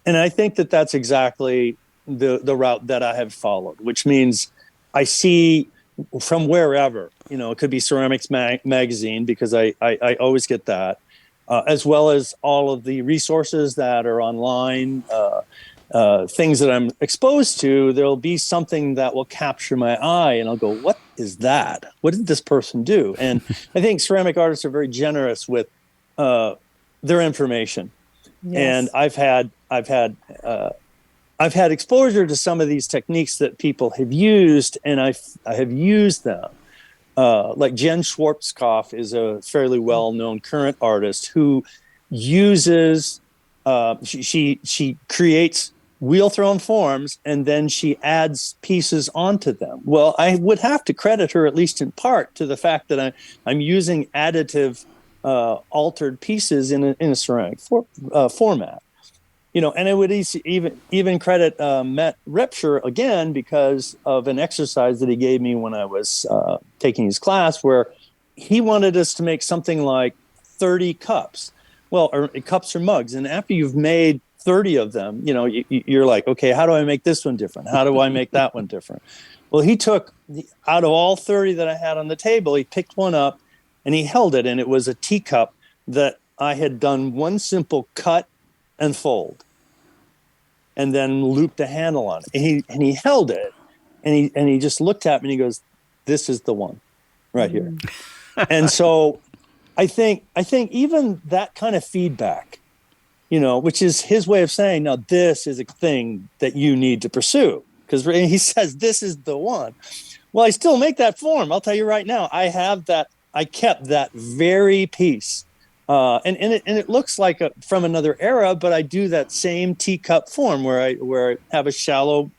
S8: And I think that that's exactly the route that I have followed, which means I see from wherever, it could be Ceramics Magazine, because I always get that, as well as all of the resources that are online, things that I'm exposed to. There'll be something that will capture my eye, and I'll go, what is that? What did this person do? And I think ceramic artists are very generous with their information. Yes. And I've had exposure to some of these techniques that people have used, and I have used them. Like Jen Schwarzkopf is a fairly well-known current artist who uses she creates wheel-thrown forms, and then she adds pieces onto them. Well, I would have to credit her, at least in part, to the fact that I'm using additive altered pieces in a ceramic format. And I would even credit Matt Repsher again because of an exercise that he gave me when I was taking his class, where he wanted us to make something like 30 cups. Well, or cups or mugs. And after you've made 30 of them, you're like, okay, how do I make this one different? How do I make that one different? Well, he took, out of all 30 that I had on the table, he picked one up and he held it. And it was a teacup that I had done one simple cut and fold, and then looped a handle on it. And he held it, and he just looked at me and he goes, "This is the one, right here." And so, I think even that kind of feedback, which is his way of saying, now this is a thing that you need to pursue, because he says this is the one. Well, I still make that form. I'll tell you right now, I have that. I kept that very piece. And it looks like from another era, but I do that same teacup form where I have a shallow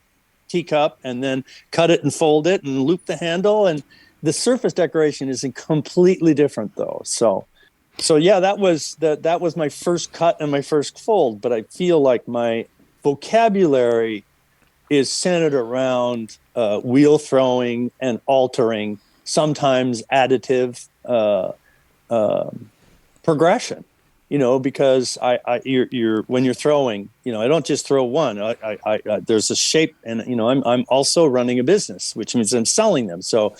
S8: teacup and then cut it and fold it and loop the handle, and The surface decoration is completely different, though. So yeah, that was my first cut and my first fold. But I feel like my vocabulary is centered around wheel throwing and altering, sometimes additive progression. Because you're when you're throwing, I don't just throw one. I there's a shape, and I'm also running a business, which means I'm selling them. So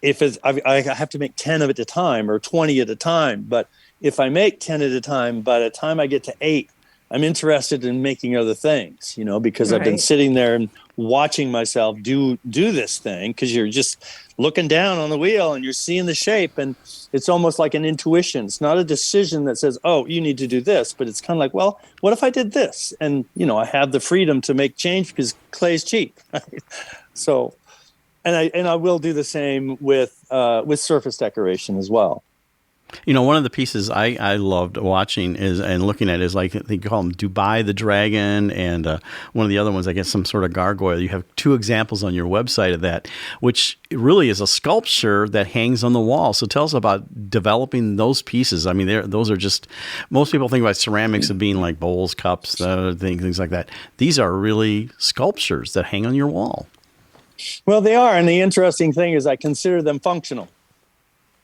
S8: if I have to make 10 at a time or 20 at a time, but if I make 10 at a time, by the time I get to 8, I'm interested in making other things, because I've been sitting there and watching myself do this thing, because you're just looking down on the wheel and you're seeing the shape, and it's almost like an intuition. It's not a decision that says, oh, you need to do this, but it's kind of like, well, what if I did this? And, I have the freedom to make change because clay's cheap. So, and I will do the same with surface decoration as well.
S1: One of the pieces I loved watching and looking at is, like, they call them Dubai the Dragon, and one of the other ones, I guess, some sort of gargoyle. You have 2 examples on your website of that, which really is a sculpture that hangs on the wall. So tell us about developing those pieces. I mean, those are just, most people think about ceramics as being like bowls, cups, things like that. These are really sculptures that hang on your wall.
S8: Well, they are, and the interesting thing is I consider them functional,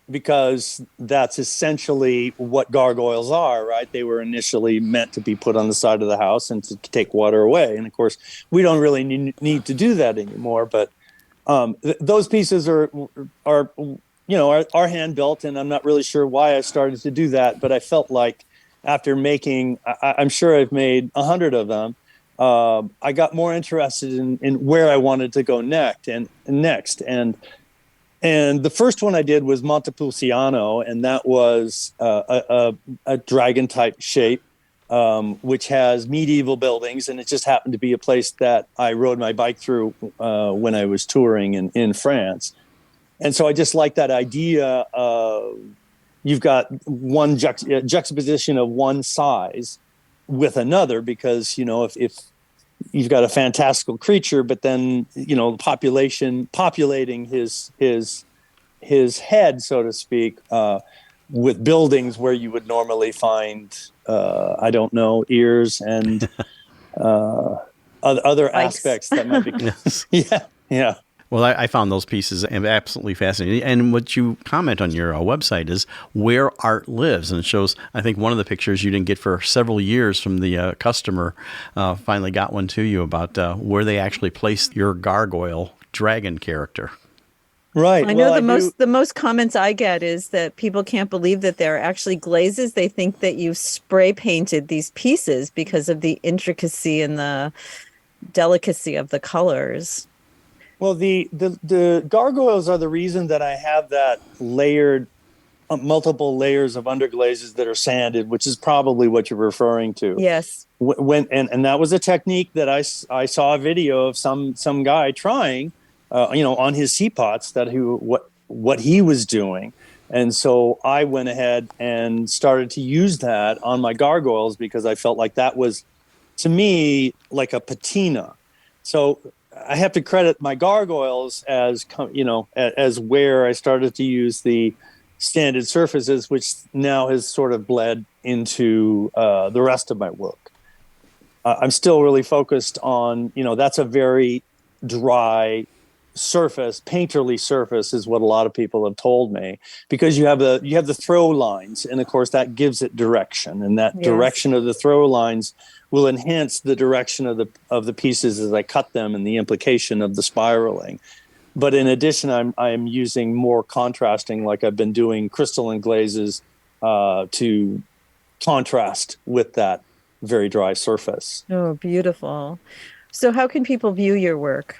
S8: because that's essentially what gargoyles are, right? They were initially meant to be put on the side of the house and to take water away. And of course, we don't really need to do that anymore. But those pieces are hand built, and I'm not really sure why I started to do that. But I felt like after making, I'm sure I've made 100 of them. I got more interested in where I wanted to go next. And the first one I did was Montepulciano, and that was a dragon-type shape, which has medieval buildings, and it just happened to be a place that I rode my bike through when I was touring in France. And so I just like that idea of you've got one juxtaposition of one size with another, because, if you've got a fantastical creature, but then, populating his head, so to speak, with buildings where you would normally find, ears and other aspects that might be.
S1: Yes.
S8: Yeah.
S1: Well, I found those pieces absolutely fascinating. And what you comment on your website is where art lives. And it shows, I think, one of the pictures you didn't get for several years from the customer, finally got one to you about where they actually placed your gargoyle dragon character.
S3: Right. I know the most comments I get is that people can't believe that they're actually glazes. They think that you spray painted these pieces because of the intricacy and the delicacy of the colors.
S8: Well, the gargoyles are the reason that I have that layered, multiple layers of underglazes that are sanded, which is probably what you're referring to.
S3: Yes.
S8: And that was a technique that I saw a video of some guy trying, on his seapots, what he was doing. And so I went ahead and started to use that on my gargoyles, because I felt like that was, to me, like a patina. So I have to credit my gargoyles as where I started to use the standard surfaces, which now has sort of bled into the rest of my work. I'm still really focused on, that's a very dry surface, painterly surface is what a lot of people have told me, because you have the throw lines, and of course that gives it direction, and that direction of the throw lines will enhance the direction of the pieces as I cut them, and the implication of the spiraling. But in addition, I'm using more contrasting, like I've been doing crystalline glazes to contrast with that very dry surface.
S3: Oh, beautiful. So how can people view your work?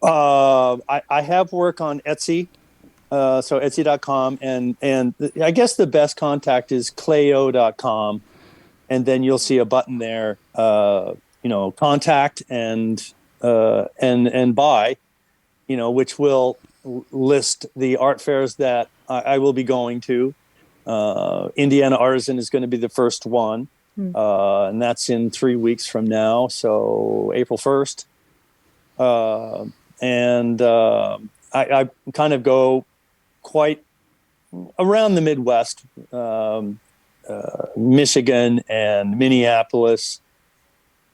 S8: I have work on Etsy, so Etsy.com, and I guess the best contact is clayo.com. And then you'll see a button there, contact and buy, which will list the art fairs that I will be going to. Indiana Artisan is going to be the first one, and that's in 3 weeks from now, so April 1st. And I kind of go quite around the Midwest, Michigan and Minneapolis,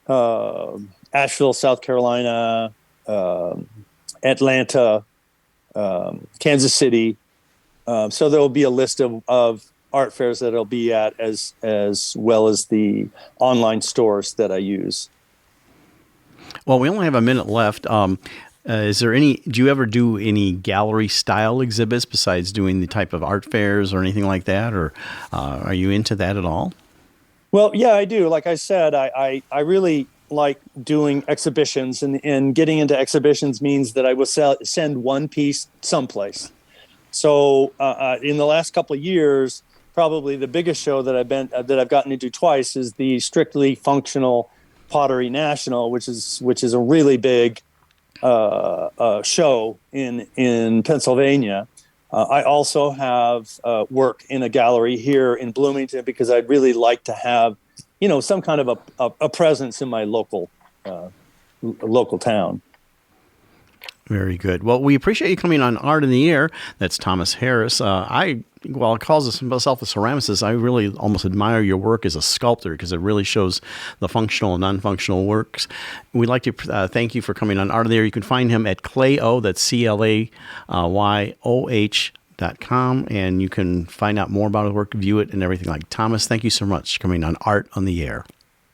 S8: Asheville, South Carolina, Atlanta, Kansas City. So there will be a list of art fairs that I'll be at, as well as the online stores that I use.
S1: Well, we only have a minute left. Is there do you ever do any gallery style exhibits besides doing the type of art fairs or anything like that? Or are you into that at all?
S8: Well, yeah, I do. Like I said, I really like doing exhibitions, and getting into exhibitions means that I will send one piece someplace. So in the last couple of years, probably the biggest show that I've gotten to do twice is the Strictly Functional Pottery National, which is a really big show in Pennsylvania. I also have work in a gallery here in Bloomington because I'd really like to have, some kind of a presence in my local town.
S1: Very good. Well, we appreciate you coming on Art in the Air. That's Thomas Harris. While it calls himself a ceramicist, I really almost admire your work as a sculptor because it really shows the functional and non-functional works. We'd like to thank you for coming on Art in the Air. You can find him at Clayoh, that's CLAYOH.com, and you can find out more about his work, view it, and everything like. Thomas, thank you so much for coming on Art on the Air.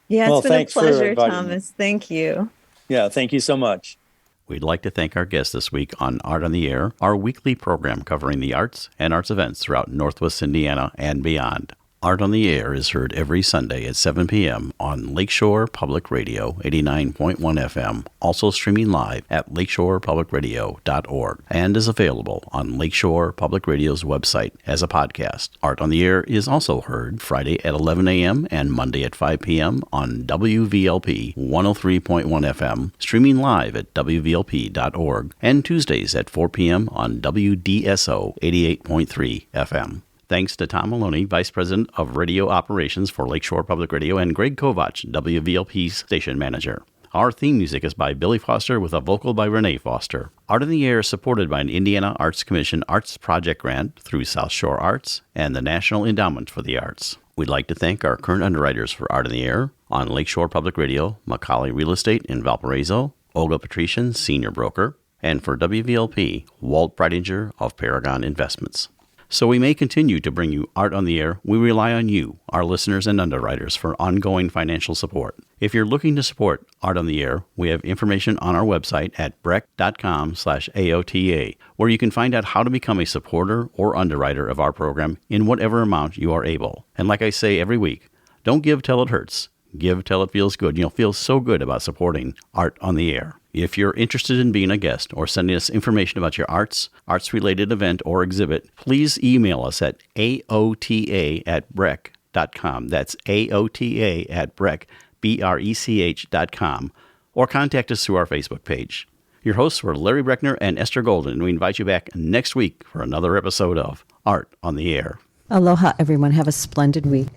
S3: Yeah, it's been a pleasure, Thomas.
S8: Me.
S3: Thank you.
S8: Yeah, thank you so much.
S1: We'd like to thank our guest this week on Art on the Air, our weekly program covering the arts and arts events throughout Northwest Indiana and beyond. Art on the Air is heard every Sunday at 7 p.m. on Lakeshore Public Radio 89.1 FM, also streaming live at lakeshorepublicradio.org, and is available on Lakeshore Public Radio's website as a podcast. Art on the Air is also heard Friday at 11 a.m. and Monday at 5 p.m. on WVLP 103.1 FM, streaming live at wvlp.org, and Tuesdays at 4 p.m. on WDSO 88.3 FM. Thanks to Tom Maloney, Vice President of Radio Operations for Lakeshore Public Radio, and Greg Kovach, WVLP's station manager. Our theme music is by Billy Foster with a vocal by Renee Foster. Art in the Air is supported by an Indiana Arts Commission Arts Project Grant through South Shore Arts and the National Endowment for the Arts. We'd like to thank our current underwriters for Art in the Air on Lakeshore Public Radio, Macaulay Real Estate in Valparaiso, Olga Patrician, Senior Broker, and for WVLP, Walt Breidinger of Paragon Investments. So we may continue to bring you Art on the Air. We rely on you, our listeners and underwriters, for ongoing financial support. If you're looking to support Art on the Air, we have information on our website at breck.com/AOTA, where you can find out how to become a supporter or underwriter of our program in whatever amount you are able. And like I say every week, don't give till it hurts. Give till it feels good. You'll feel so good about supporting Art on the Air. If you're interested in being a guest or sending us information about your arts-related event or exhibit, please email us at aota@breck.com. That's aota@breck, BRECH.com, or contact us through our Facebook page. Your hosts were Larry Breckner and Esther Golden, and we invite you back next week for another episode of Art on the Air.
S3: Aloha, everyone. Have a splendid week.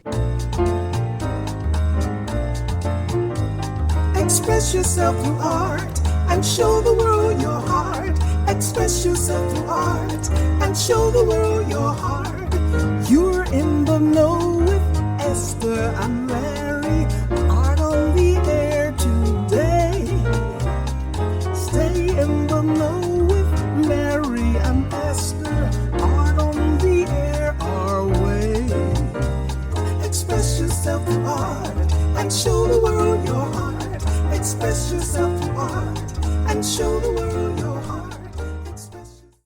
S2: Express yourself through art and show the world your heart. Express yourself through art and show the world your heart. You're in the know with Esther and Larry. Art on the Air today. Stay in the know with Larry and Esther. Art on the Air our way. Express yourself through art and show the world your heart. Express yourself through art and show the world